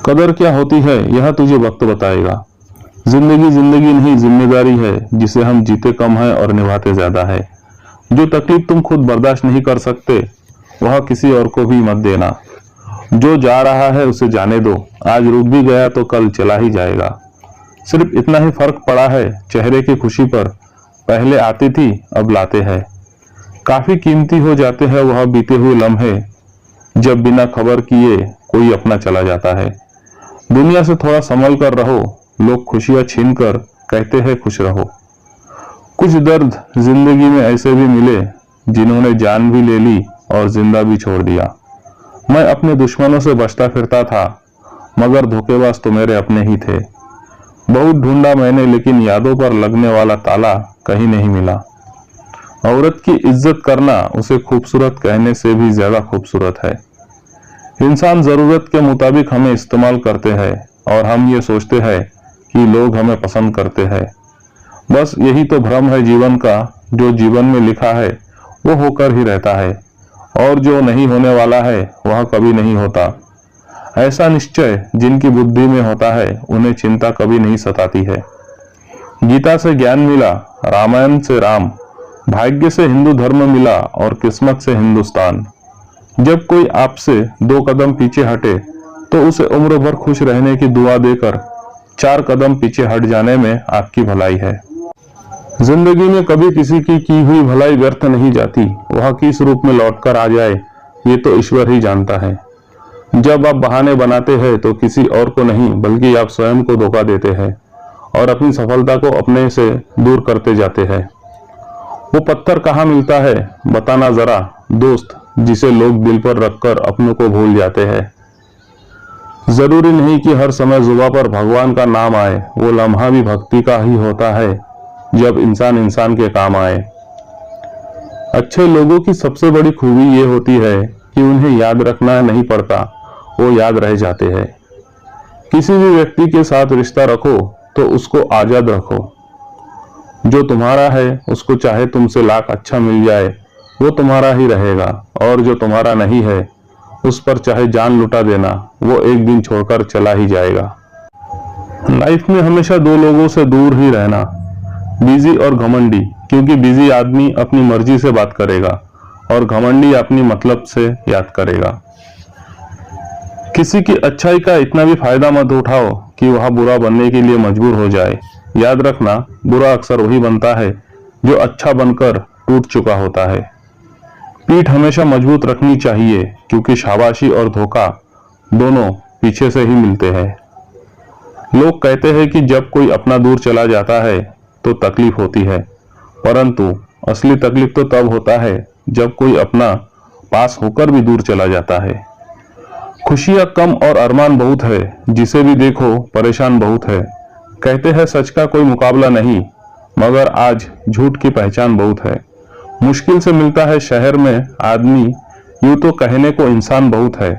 कदर क्या होती है यह तुझे वक्त बताएगा। जिंदगी जिंदगी नहीं जिम्मेदारी है, जिसे हम जीते कम है और निभाते ज्यादा है। जो तकलीफ तुम खुद बर्दाश्त नहीं कर सकते वह किसी और को भी मत देना। जो जा रहा है उसे जाने दो, आज रुक भी गया तो कल चला ही जाएगा। सिर्फ इतना ही फर्क पड़ा है चेहरे की खुशी पर, पहले आती थी अब लाते हैं। काफी कीमती हो जाते हैं वह बीते हुए लम्हे, जब बिना खबर किए कोई अपना चला जाता है। दुनिया से थोड़ा संभल कर रहो, लोग खुशियां छीन कर कहते हैं खुश रहो। कुछ दर्द जिंदगी में ऐसे भी मिले जिन्होंने जान भी ले ली और जिंदा भी छोड़ दिया। मैं अपने दुश्मनों से बचता फिरता था, मगर धोखेबाज तो मेरे अपने ही थे। बहुत ढूंढा मैंने लेकिन यादों पर लगने वाला ताला कहीं नहीं मिला। औरत की इज्जत करना उसे खूबसूरत कहने से भी ज्यादा खूबसूरत है। इंसान जरूरत के मुताबिक हमें इस्तेमाल करते हैं और हम ये सोचते हैं कि लोग हमें पसंद करते हैं। बस यही तो भ्रम है जीवन का, जो जीवन में लिखा है वो होकर ही रहता है और जो नहीं होने वाला है वह कभी नहीं होता। ऐसा निश्चय जिनकी बुद्धि में होता है उन्हें चिंता कभी नहीं सताती है। गीता से ज्ञान मिला, रामायण से राम, भाग्य से हिंदू धर्म मिला और किस्मत से हिंदुस्तान। जब कोई आपसे 2 कदम पीछे हटे तो उसे उम्र भर खुश रहने की दुआ देकर 4 कदम पीछे हट जाने में आपकी भलाई है। जिंदगी में कभी किसी की हुई भलाई व्यर्थ नहीं जाती, वह किस रूप में लौटकर आ जाए ये तो ईश्वर ही जानता है। जब आप बहाने बनाते हैं तो किसी और को नहीं बल्कि आप स्वयं को धोखा देते हैं और अपनी सफलता को अपने से दूर करते जाते हैं। वो पत्थर कहाँ मिलता है बताना जरा दोस्त, जिसे लोग दिल पर रखकर अपनों को भूल जाते हैं। जरूरी नहीं कि हर समय जुबान पर भगवान का नाम आए, वो लम्हा भी भक्ति का ही होता है जब इंसान इंसान के काम आए। अच्छे लोगों की सबसे बड़ी खूबी ये होती है कि उन्हें याद रखना नहीं पड़ता, वो याद रह जाते हैं। किसी भी व्यक्ति के साथ रिश्ता रखो तो उसको आजाद रखो। जो तुम्हारा है उसको चाहे तुमसे लाख अच्छा मिल जाए वो तुम्हारा ही रहेगा, और जो तुम्हारा नहीं है उस पर चाहे जान लुटा देना वो एक दिन छोड़कर चला ही जाएगा। लाइफ में हमेशा 2 लोगों से दूर ही रहना, बिजी और घमंडी, क्योंकि बिजी आदमी अपनी मर्जी से बात करेगा और घमंडी अपनी मतलब से याद करेगा। किसी की अच्छाई का इतना भी फायदा मत उठाओ कि वह बुरा बनने के लिए मजबूर हो जाए। याद रखना, बुरा अक्सर वही बनता है जो अच्छा बनकर टूट चुका होता है। पीठ हमेशा मजबूत रखनी चाहिए, क्योंकि शाबाशी और धोखा दोनों पीछे से ही मिलते हैं। लोग कहते हैं कि जब कोई अपना दूर चला जाता है तो तकलीफ होती है, परंतु असली तकलीफ तो तब होता है जब कोई अपना पास होकर भी दूर चला जाता है। खुशियां कम और अरमान बहुत है, जिसे भी देखो परेशान बहुत है। कहते हैं सच का कोई मुकाबला नहीं, मगर आज झूठ की पहचान बहुत है। मुश्किल से मिलता है शहर में आदमी, यूं तो कहने को इंसान बहुत है।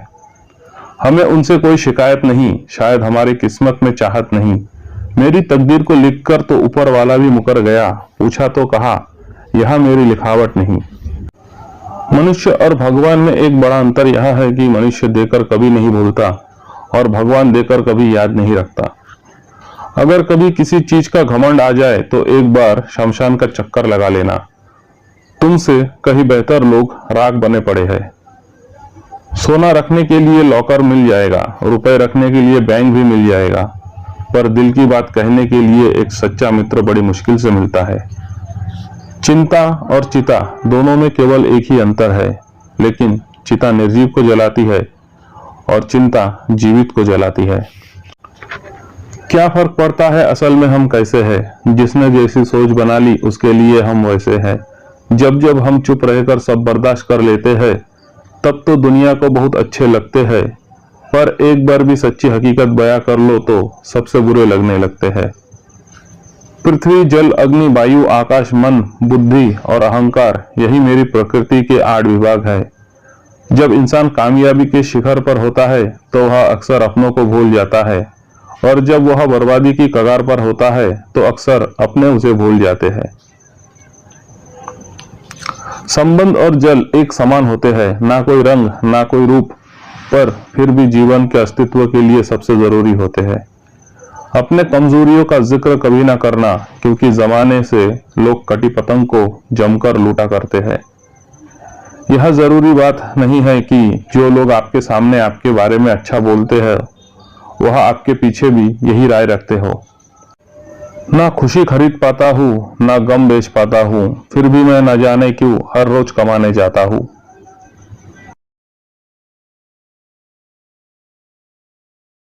हमें उनसे कोई शिकायत नहीं, शायद हमारी किस्मत में चाहत नहीं। मेरी तकदीर को लिखकर तो ऊपर वाला भी मुकर गया, पूछा तो कहा यह मेरी लिखावट नहीं। मनुष्य और भगवान में एक बड़ा अंतर यह है कि मनुष्य देकर कभी नहीं भूलता और भगवान देकर कभी याद नहीं रखता। अगर कभी किसी चीज का घमंड आ जाए तो एक बार शमशान का चक्कर लगा लेना। तुमसे कहीं बेहतर लोग राख बने पड़े हैं। सोना रखने के लिए लॉकर मिल जाएगा, रुपए रखने के लिए बैंक भी मिल जाएगा, पर दिल की बात कहने के लिए एक सच्चा मित्र बड़ी मुश्किल से मिलता है। चिंता और चिता दोनों में केवल एक ही अंतर है, लेकिन चिता निर्जीव को जलाती है और चिंता जीवित को जलाती है। क्या फर्क पड़ता है असल में हम कैसे हैं? जिसने जैसी सोच बना ली उसके लिए हम वैसे हैं। जब जब हम चुप रहकर सब बर्दाश्त कर लेते हैं तब तो दुनिया को बहुत अच्छे लगते हैं, पर एक बार भी सच्ची हकीकत बयां कर लो तो सबसे बुरे लगने लगते हैं। पृथ्वी, जल, अग्नि, वायु, आकाश, मन, बुद्धि और अहंकार, यही मेरी प्रकृति के 8 विभाग है। जब इंसान कामयाबी के शिखर पर होता है तो वह अक्सर अपनों को भूल जाता है, और जब वह बर्बादी की कगार पर होता है तो अक्सर अपने उसे भूल जाते हैं। संबंध और जल एक समान होते हैं, ना कोई रंग, ना कोई रूप, पर फिर भी जीवन के अस्तित्व के लिए सबसे जरूरी होते हैं। अपने कमजोरियों का जिक्र कभी ना करना, क्योंकि जमाने से लोग कटी पतंग को जमकर लूटा करते हैं। यह जरूरी बात नहीं है कि जो लोग आपके सामने आपके बारे में अच्छा बोलते हैं वह आपके पीछे भी यही राय रखते हो। ना खुशी खरीद पाता हूँ, ना गम बेच पाता हूँ, फिर भी मैं न जाने क्यों हर रोज कमाने जाता हूँ।